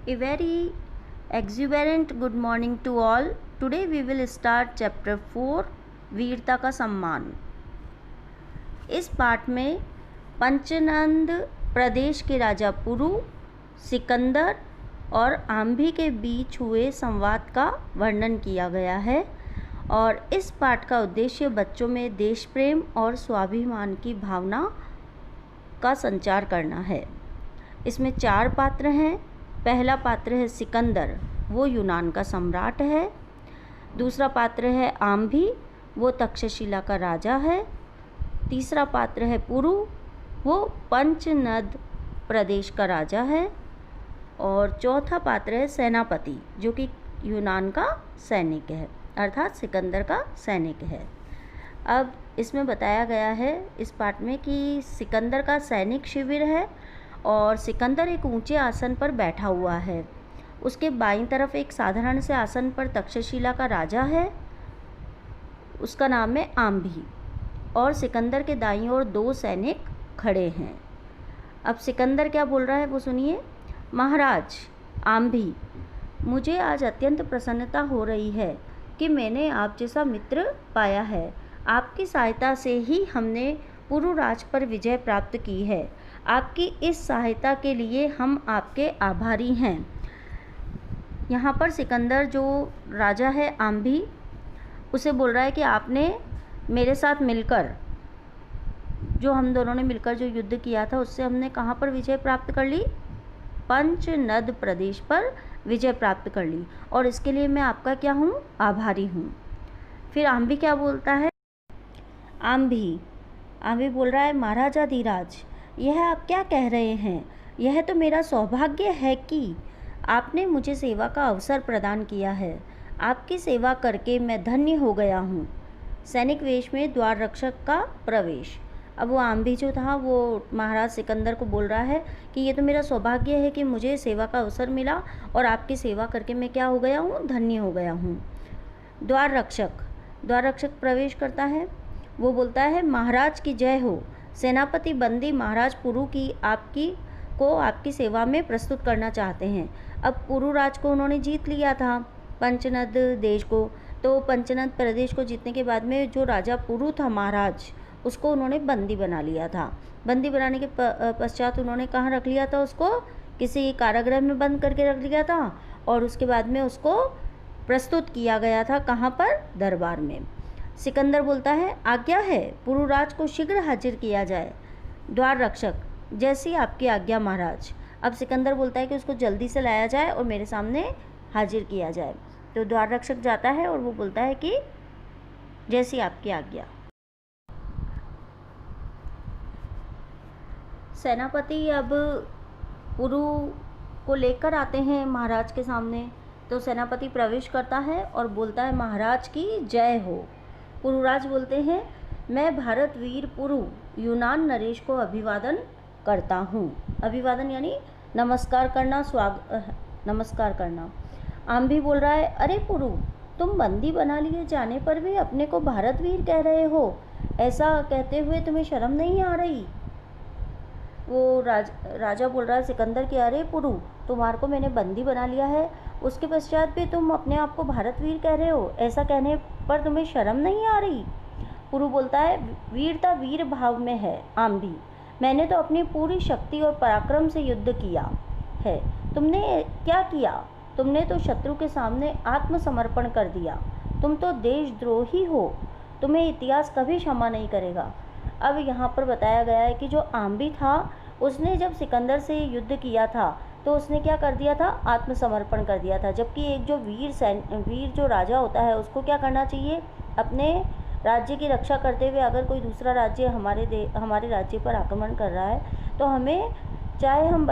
A very exuberant good morning to all. Today we will start chapter 4 वीरता का सम्मान। इस पाठ में पंचनंद प्रदेश के राजा पुरु, सिकंदर और आम्भी के बीच हुए संवाद का वर्णन किया गया है और इस पाठ का उद्देश्य बच्चों में देश प्रेम और स्वाभिमान की भावना का संचार करना है। इसमें 4 पात्र हैं। पहला पात्र है सिकंदर, वो यूनान का सम्राट है। दूसरा पात्र है आम्भी, वो तक्षशिला का राजा है। तीसरा पात्र है पुरु, वो पंचनद प्रदेश का राजा है। और चौथा पात्र है सेनापति, जो कि यूनान का सैनिक है, अर्थात सिकंदर का सैनिक है। अब इसमें बताया गया है इस पाठ में कि सिकंदर का सैनिक शिविर है और सिकंदर एक ऊंचे आसन पर बैठा हुआ है। उसके बाईं तरफ एक साधारण से आसन पर तक्षशिला का राजा है, उसका नाम है आम्भी, और सिकंदर के दाईं ओर 2 सैनिक खड़े हैं। अब सिकंदर क्या बोल रहा है वो सुनिए। महाराज आम्भी, मुझे आज अत्यंत प्रसन्नता हो रही है कि मैंने आप जैसा मित्र पाया है। आपकी सहायता से ही हमने पुरुराज पर विजय प्राप्त की है। आपकी इस सहायता के लिए हम आपके आभारी हैं। यहाँ पर सिकंदर जो राजा है आम्भी, उसे बोल रहा है कि आपने मेरे साथ मिलकर, जो हम दोनों ने मिलकर जो युद्ध किया था, उससे हमने कहाँ पर विजय प्राप्त कर ली? पंचनद प्रदेश पर विजय प्राप्त कर ली, और इसके लिए मैं आपका क्या हूँ? आभारी हूँ। फिर आम्भी क्या बोलता है? आम्भी बोल रहा है, महाराजाधिराज, यह आप क्या कह रहे हैं? यह तो मेरा सौभाग्य है कि आपने मुझे सेवा का अवसर प्रदान किया है। आपकी सेवा करके मैं धन्य हो गया हूँ। सैनिक वेश में द्वार रक्षक का प्रवेश। अब वो आम्भी जो था वो महाराज सिकंदर को बोल रहा है कि ये तो मेरा सौभाग्य है कि मुझे सेवा का अवसर मिला और आपकी सेवा करके मैं क्या हो गया हूँ? धन्य हो गया हूँ। द्वार रक्षक प्रवेश करता है। वो बोलता है, महाराज की जय हो। सेनापति बंदी महाराज पुरु की आपकी सेवा में प्रस्तुत करना चाहते हैं। अब पुरुराज को उन्होंने जीत लिया था, पंचनद देश को। तो पंचनद प्रदेश को जीतने के बाद में जो राजा पुरु था महाराज, उसको उन्होंने बंदी बना लिया था। बंदी बनाने के पश्चात उन्होंने कहाँ रख लिया था? उसको किसी कारागृह में बंद करके रख लिया था और उसके बाद में उसको प्रस्तुत किया गया था। कहाँ पर? दरबार में। सिकंदर बोलता है, आज्ञा है, पुरुराज को शीघ्र हाजिर किया जाए। द्वार रक्षक, जैसी आपकी आज्ञा महाराज। अब सिकंदर बोलता है कि उसको जल्दी से लाया जाए और मेरे सामने हाजिर किया जाए। तो द्वार रक्षक जाता है और वो बोलता है कि जैसी आपकी आज्ञा। सेनापति अब पुरु को लेकर आते हैं महाराज के सामने। तो सेनापति प्रवेश करता है और बोलता है, महाराज की जय हो। पुरुराज बोलते हैं, मैं भारत वीर पुरु यूनान नरेश को अभिवादन करता हूँ। अभिवादन यानी नमस्कार करना। आम्भी बोल रहा है, अरे पुरु, तुम बंदी बना लिए जाने पर भी अपने को भारत वीर कह रहे हो। ऐसा कहते हुए तुम्हें शर्म नहीं आ रही? वो राजा बोल रहा है सिकंदर कि अरे पुरु, तुम्हारे को मैंने बंदी बना लिया है, उसके पश्चात भी तुम अपने आप को भारत वीर कह रहे हो। ऐसा कहने पर तुम्हें शर्म नहीं आ रही? पुरु बोलता है, वीरता वीर भाव में है आम्भी। मैंने तो अपनी पूरी शक्ति और पराक्रम से युद्ध किया है। तुमने क्या किया? तुमने तो शत्रु के सामने आत्मसमर्पण कर दिया। तुम तो देशद्रोही हो। तुम्हें इतिहास कभी क्षमा नहीं करेगा। अब यहाँ पर बताया गया है कि जो आम्भी था, उसने जब सिकंदर से युद्ध किया था तो उसने क्या कर दिया था? आत्मसमर्पण कर दिया था। जबकि एक जो वीर जो राजा होता है, उसको क्या करना चाहिए? अपने राज्य की रक्षा करते हुए अगर कोई दूसरा राज्य हमारे राज्य पर आक्रमण कर रहा है तो हमें, चाहे हम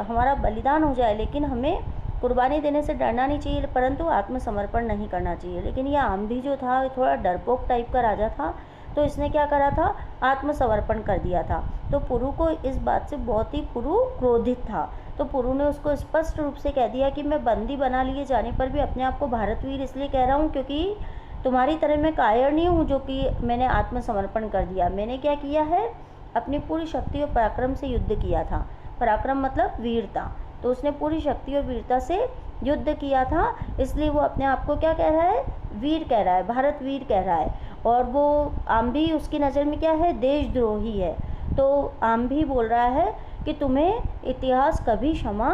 हमारा बलिदान हो जाए, लेकिन हमें कुर्बानी देने से डरना नहीं चाहिए, परंतु आत्मसमर्पण नहीं करना चाहिए। लेकिन यह आम्भी जो था थोड़ा डरपोक टाइप का राजा था, तो इसने क्या करा था? आत्मसमर्पण कर दिया था। तो पुरु को इस बात से बहुत ही क्रोधित था। तो पुरु ने उसको स्पष्ट रूप से कह दिया कि मैं बंदी बना लिए जाने पर भी अपने आप को भारतवीर इसलिए कह रहा हूँ क्योंकि तुम्हारी तरह मैं कायर नहीं हूँ जो कि मैंने आत्मसमर्पण कर दिया। मैंने क्या किया है? अपनी पूरी शक्ति और पराक्रम से युद्ध किया था। पराक्रम मतलब वीरता। तो उसने पूरी शक्ति और वीरता से युद्ध किया था, इसलिए वो अपने आप को क्या कह रहा है, वीर कह रहा है, भारत वीर कह रहा है। और वो आम्भी उसकी नज़र में क्या है, देशद्रोही है। तो आम्भी बोल रहा है कि तुम्हें इतिहास कभी क्षमा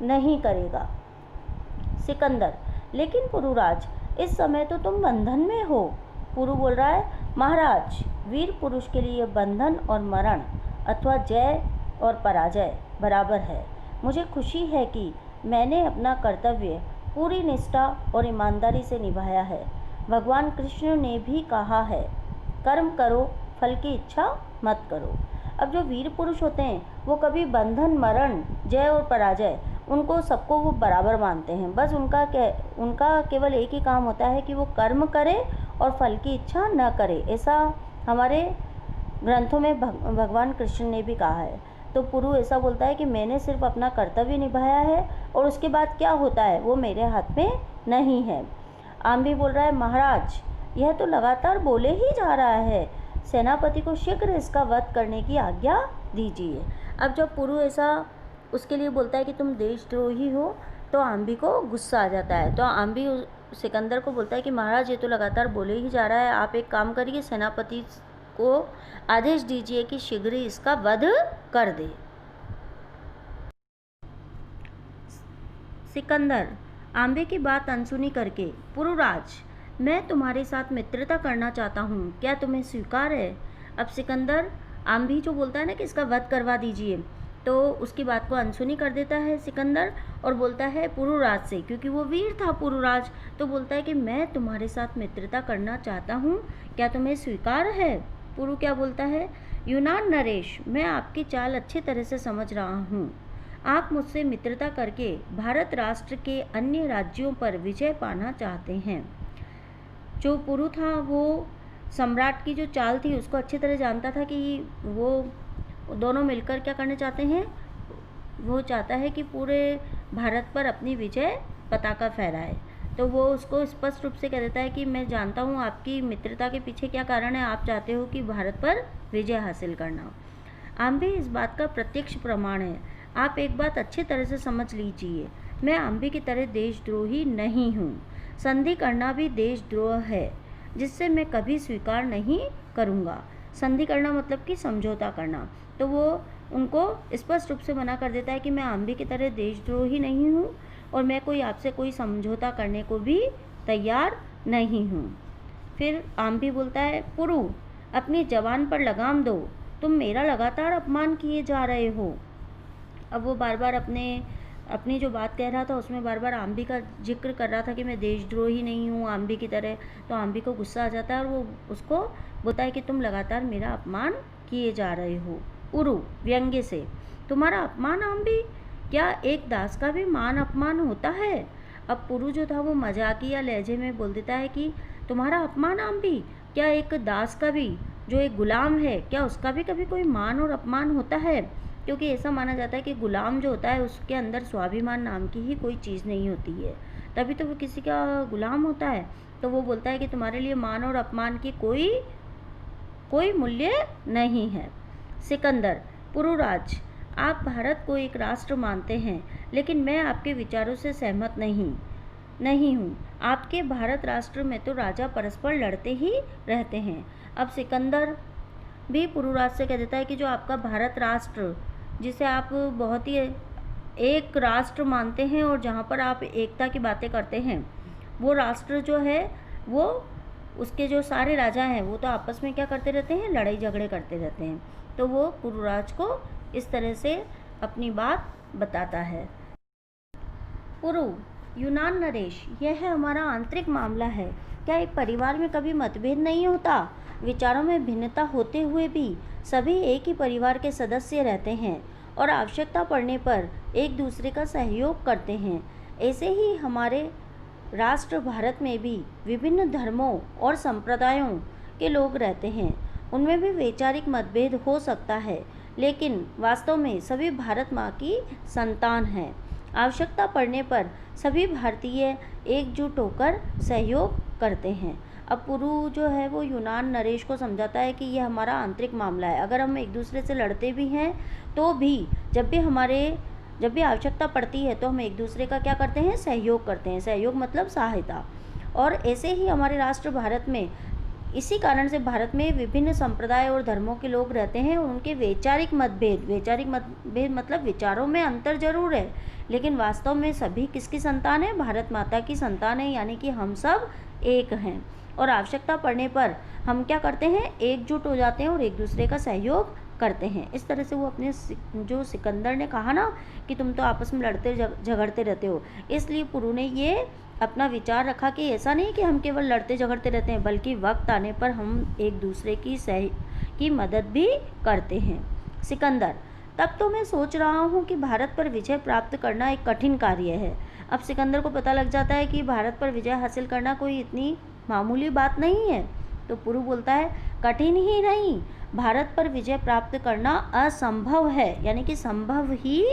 नहीं करेगा। सिकंदर, लेकिन पुरुराज, इस समय तो तुम बंधन में हो। पुरु बोल रहा है, महाराज, वीर पुरुष के लिए बंधन और मरण अथवा जय और पराजय बराबर है। मुझे खुशी है कि मैंने अपना कर्तव्य पूरी निष्ठा और ईमानदारी से निभाया है। भगवान कृष्ण ने भी कहा है, कर्म करो, फल की इच्छा मत करो। अब जो वीर पुरुष होते हैं वो कभी बंधन, मरण, जय और पराजय, उनको सबको वो बराबर मानते हैं। बस उनका केवल एक ही काम होता है कि वो कर्म करे और फल की इच्छा न करे। ऐसा हमारे ग्रंथों में भगवान कृष्ण ने भी कहा है। तो पुरु ऐसा बोलता है कि मैंने सिर्फ अपना कर्तव्य निभाया है और उसके बाद क्या होता है वो मेरे हाथ में नहीं है। आम्भी बोल रहा है, महाराज, यह तो लगातार बोले ही जा रहा है। सेनापति को शीघ्र इसका वध करने की आज्ञा दीजिए। अब जब पुरु ऐसा उसके लिए बोलता है कि तुम देशद्रोही हो, तो आम्भी को गुस्सा आ जाता है। तो आम्भी सिकंदर को बोलता है कि महाराज, ये तो लगातार बोले ही जा रहा है, आप एक काम करिए, सेनापति को आदेश दीजिए कि शीघ्र ही इसका वध कर दे। सिकंदर, आम्बे की बात अनसुनी करके, पुरुराज, मैं तुम्हारे साथ मित्रता करना चाहता हूँ, क्या तुम्हें स्वीकार है? अब सिकंदर, आम्भी जो बोलता है ना कि इसका वध करवा दीजिए, तो उसकी बात को अनसुनी कर देता है सिकंदर और बोलता है पुरुराज से, क्योंकि वो वीर था पुरुराज, तो बोलता है कि मैं तुम्हारे साथ मित्रता करना चाहता हूँ, क्या तुम्हें स्वीकार है? पुरु क्या बोलता है, यूनान नरेश, मैं आपकी चाल अच्छी तरह से समझ रहा हूँ। आप मुझसे मित्रता करके भारत राष्ट्र के अन्य राज्यों पर विजय पाना चाहते हैं। जो पुरु था वो सम्राट की जो चाल थी उसको अच्छी तरह जानता था कि वो दोनों मिलकर क्या करना चाहते हैं, वो चाहता है कि पूरे भारत पर अपनी विजय पताका फहराए। तो वो उसको स्पष्ट रूप से कह देता है कि मैं जानता हूँ आपकी मित्रता के पीछे क्या कारण है, आप चाहते हो कि भारत पर विजय हासिल करना। आम्बी इस बात का प्रत्यक्ष प्रमाण है। आप एक बात अच्छी तरह से समझ लीजिए, मैं आम्बी की तरह देशद्रोही नहीं हूँ। संधि करना भी देशद्रोह है, जिससे मैं कभी स्वीकार नहीं करूँगा। संधि करना मतलब कि समझौता करना। तो वो उनको स्पष्ट रूप से मना कर देता है कि मैं आम्बी की तरह देशद्रोही नहीं हूँ और मैं कोई आपसे कोई समझौता करने को भी तैयार नहीं हूँ। फिर आम्बी बोलता है, पुरु, अपनी जबान पर लगाम दो, तुम मेरा लगातार अपमान किए जा रहे हो। अब वो बार बार अपनी जो बात कह रहा था उसमें बार बार आम्बी का जिक्र कर रहा था कि मैं देशद्रोही नहीं हूँ आम्बी की तरह। तो आम्बी को गुस्सा आ जाता है और वो उसको बोलता है कि तुम लगातार मेरा अपमान किए जा रहे हो। पुरु व्यंग्य से, तुम्हारा अपमान आम्बी, क्या एक दास का भी मान अपमान होता है? अब पुरु जो था वो मजाकिया लहजे में बोल देता है कि तुम्हारा अपमान आम्बी, क्या एक दास का भी, जो एक गुलाम है, क्या उसका भी कभी कोई मान और अपमान होता है? क्योंकि ऐसा माना जाता है कि गुलाम जो होता है उसके अंदर स्वाभिमान नाम की ही कोई चीज़ नहीं होती है, तभी तो वो किसी का गुलाम होता है। तो वो बोलता है कि तुम्हारे लिए मान और अपमान की कोई मूल्य नहीं है। सिकंदर, पुरुराज, आप भारत को एक राष्ट्र मानते हैं, लेकिन मैं आपके विचारों से सहमत नहीं हूँ। आपके भारत राष्ट्र में तो राजा परस्पर लड़ते ही रहते हैं। अब सिकंदर भी पुरुराज से कह देता है कि जो आपका भारत राष्ट्र, जिसे आप बहुत ही एक राष्ट्र मानते हैं और जहाँ पर आप एकता की बातें करते हैं, वो राष्ट्र जो है वो उसके जो सारे राजा हैं वो तो आपस में क्या करते रहते हैं, लड़ाई झगड़े करते रहते हैं। तो वो पुरुराज को इस तरह से अपनी बात बताता है। पुरु, यूनान नरेश, यह है हमारा आंतरिक मामला है। क्या एक परिवार में कभी मतभेद नहीं होता? विचारों में भिन्नता होते हुए भी सभी एक ही परिवार के सदस्य रहते हैं और आवश्यकता पड़ने पर एक दूसरे का सहयोग करते हैं। ऐसे ही हमारे राष्ट्र भारत में भी विभिन्न धर्मों और संप्रदायों के लोग रहते हैं। उनमें भी वैचारिक मतभेद हो सकता है, लेकिन वास्तव में सभी भारत माँ की संतान हैं। आवश्यकता पड़ने पर सभी भारतीय एकजुट होकर सहयोग करते हैं। अब पुरु जो है वो यूनान नरेश को समझाता है कि यह हमारा आंतरिक मामला है। अगर हम एक दूसरे से लड़ते भी हैं तो भी जब भी हमारे जब भी आवश्यकता पड़ती है तो हम एक दूसरे का क्या करते हैं, सहयोग करते हैं। सहयोग मतलब सहायता। और ऐसे ही हमारे राष्ट्र भारत में, इसी कारण से भारत में विभिन्न संप्रदाय और धर्मों के लोग रहते हैं और उनके वैचारिक मतभेद मतलब विचारों में अंतर जरूर है, लेकिन वास्तव में सभी किसकी संतान है, भारत माता की संतान है, यानी कि हम सब एक हैं। और आवश्यकता पड़ने पर हम क्या करते हैं, एकजुट हो जाते हैं और एक दूसरे का सहयोग करते हैं। इस तरह से वो अपने जो सिकंदर ने कहा ना कि तुम तो आपस में लड़ते झगड़ते रहते हो, इसलिए पुरु ने ये अपना विचार रखा कि ऐसा नहीं कि हम केवल लड़ते झगड़ते रहते हैं, बल्कि वक्त आने पर हम एक दूसरे की मदद भी करते हैं। सिकंदर, तब तो मैं सोच रहा हूँ कि भारत पर विजय प्राप्त करना एक कठिन कार्य है। अब सिकंदर को पता लग जाता है कि भारत पर विजय हासिल करना कोई इतनी मामूली बात नहीं है। तो पुरु बोलता है, कठिन ही नहीं, भारत पर विजय प्राप्त करना असंभव है, यानी कि संभव ही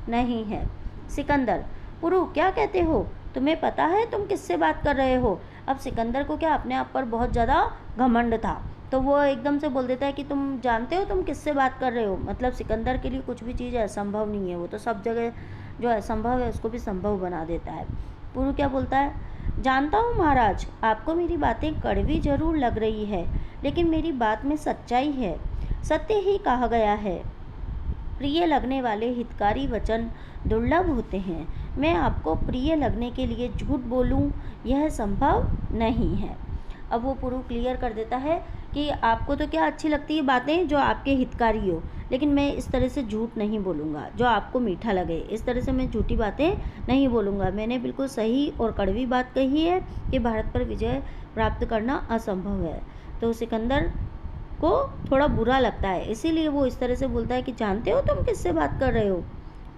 नहीं है। सिकंदर, पुरु क्या कहते हो, तुम्हें पता है तुम किससे बात कर रहे हो। अब सिकंदर को क्या अपने आप पर बहुत ज़्यादा घमंड था, तो वो एकदम से बोल देता है कि तुम जानते हो तुम किससे बात कर रहे हो। मतलब सिकंदर के लिए कुछ भी चीज़ असंभव नहीं है, वो तो सब जगह जो असंभव है उसको भी संभव बना देता है। पुरु क्या बोलता है, जानता हूँ महाराज, आपको मेरी बातें कड़वी जरूर लग रही है, लेकिन मेरी बात में सच्चाई है। सत्य ही कहा गया है, प्रिय लगने वाले हितकारी वचन दुर्लभ होते हैं। मैं आपको प्रिय लगने के लिए झूठ बोलूं, यह संभव नहीं है। अब वो पुरु क्लियर कर देता है कि आपको तो क्या अच्छी लगती है बातें जो आपके हितकारी हो, लेकिन मैं इस तरह से झूठ नहीं बोलूँगा जो आपको मीठा लगे, इस तरह से मैं झूठी बातें नहीं बोलूँगा। मैंने बिल्कुल सही और कड़वी बात कही है कि भारत पर विजय प्राप्त करना असंभव है। तो सिकंदर को थोड़ा बुरा लगता है, इसीलिए वो इस तरह से बोलता है कि जानते हो तुम किससे बात कर रहे हो।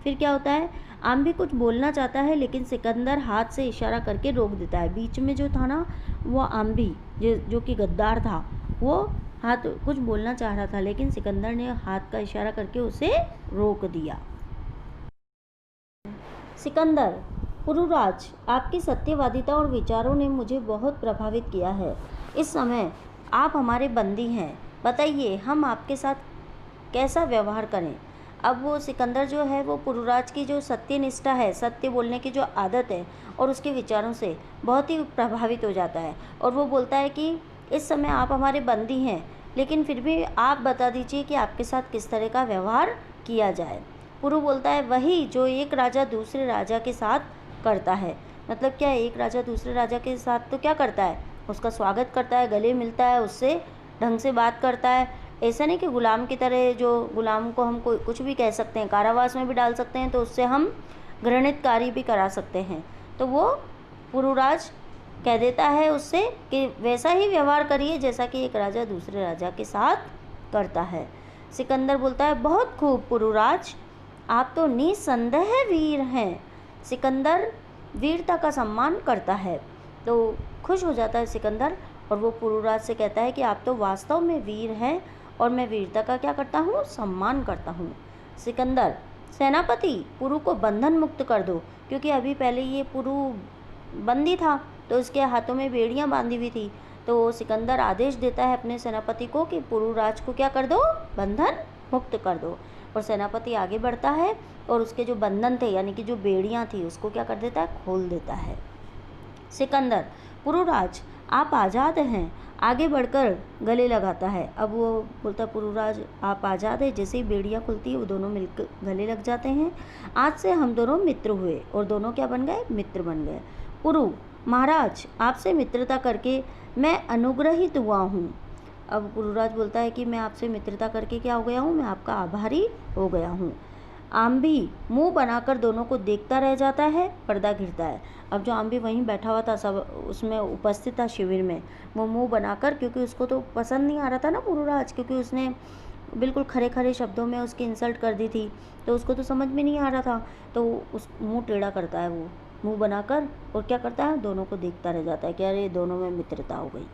फिर क्या होता है, आम भी कुछ बोलना चाहता है, लेकिन सिकंदर हाथ से इशारा करके रोक देता है। बीच में जो था ना वो आम भी जो कि गद्दार था, वो हाथ कुछ बोलना चाह रहा था, लेकिन सिकंदर ने हाथ का इशारा करके उसे रोक दिया। सिकंदर, पुरुराज, आपकी सत्यवादिता और विचारों ने मुझे बहुत प्रभावित किया है। इस समय आप हमारे बंदी हैं, बताइए हम आपके साथ कैसा व्यवहार करें। अब वो सिकंदर जो है वो पुरुराज की जो सत्यनिष्ठा है, सत्य बोलने की जो आदत है और उसके विचारों से बहुत ही प्रभावित हो जाता है, और वो बोलता है कि इस समय आप हमारे बंदी हैं, लेकिन फिर भी आप बता दीजिए कि आपके साथ किस तरह का व्यवहार किया जाए। पुरु बोलता है, वही जो एक राजा दूसरे राजा के साथ करता है। मतलब क्या, एक राजा दूसरे राजा के साथ तो क्या करता है, उसका स्वागत करता है, गले मिलता है, उससे ढंग से बात करता है। ऐसा नहीं कि गुलाम की तरह, जो गुलाम को हम कोई कुछ भी कह सकते हैं, कारावास में भी डाल सकते हैं, तो उससे हम घृणित कार्य भी करा सकते हैं। तो वो पुरुराज कह देता है उससे कि वैसा ही व्यवहार करिए जैसा कि एक राजा दूसरे राजा के साथ करता है। सिकंदर बोलता है, बहुत खूब पुरुराज, आप तो निसंदेह वीर हैं। सिकंदर वीरता का सम्मान करता है। तो खुश हो जाता है सिकंदर, और वो पुरुराज से कहता है कि आप तो वास्तव में वीर हैं और मैं वीरता का क्या करता हूँ, सम्मान करता हूँ। सिकंदर, सेनापति, पुरु को बंधन मुक्त कर दो, क्योंकि अभी पहले ये पुरु बंदी था तो उसके हाथों में बेड़ियाँ बांधी हुई थी। तो सिकंदर आदेश देता है अपने सेनापति को कि पुरुराज को क्या कर दो, बंधन मुक्त कर दो। और सेनापति आगे बढ़ता है और उसके जो बंधन थे यानी कि जो बेड़ियाँ थी उसको क्या कर देता है, खोल देता है। सिकंदर, पुरुराज आप आज़ाद हैं, आगे बढ़कर गले लगाता है। अब वो बोलता, पुरुराज आप आज़ाद है। जैसे ही बेड़ियाँ खुलती है वो दोनों मिलकर गले लग जाते हैं। आज से हम दोनों मित्र हुए, और दोनों क्या बन गए, मित्र बन गए। पुरु, महाराज आपसे मित्रता करके मैं अनुग्रहित हुआ हूँ। अब पुरुराज बोलता है कि मैं आपसे मित्रता करके क्या हो गया हूँ, मैं आपका आभारी हो गया हूँ। आम्भी मुंह बनाकर दोनों को देखता रह जाता है, पर्दा घिरता है। अब जो आम्भी वहीं बैठा हुआ था, सब उसमें उपस्थित था शिविर में, वो मुंह बनाकर, क्योंकि उसको तो पसंद नहीं आ रहा था ना पुरुराज, क्योंकि उसने बिल्कुल खरे खरे शब्दों में उसकी इंसल्ट कर दी थी, तो उसको तो समझ में नहीं आ रहा था। तो उस मुंह टेढ़ा करता है वो मुंह बनाकर, और क्या करता है, दोनों को देखता रह जाता है कि अरे दोनों में मित्रता हो गई।